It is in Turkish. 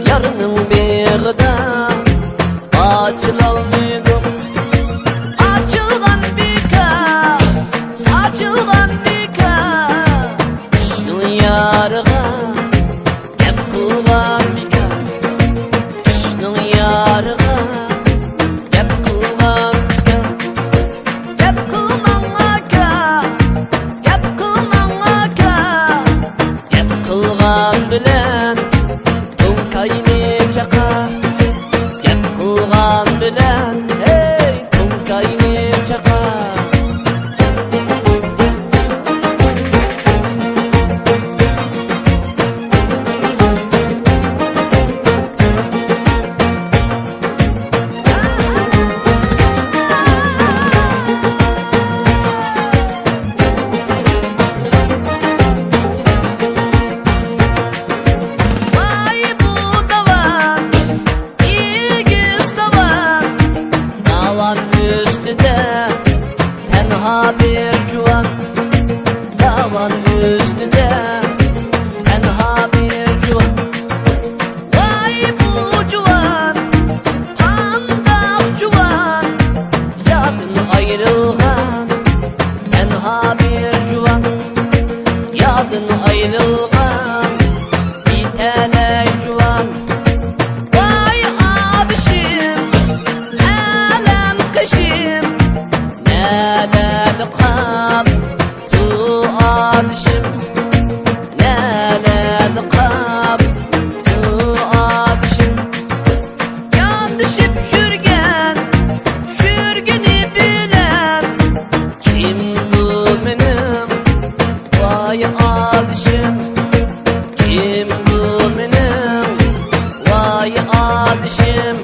Yarının birde açılalmıydım. Açılgan bika, saçılgan bika, kışın yarıga gep kılgan bika, kışın yarıga gep kılgan bika. Gep kılman aka, gep kılman aka, gep kılgan bilen kayni çaka, gep kılgan bilen hey kum kayni çaka. Tenha bir cuvan, davan üstünde tenha bir cuvan. Vay bu cuvan, handak cuvan, yadın ayrılgan. Tenha bir cuvan, yadın ayrılgan. Bir tane cuvan. Vay abişim, elem kışım, قاب تو آدشم نالد قاب تو آدشم yandışıp şürgeni bilen kim bu benim vay adışım, kim bu benim vay adışım.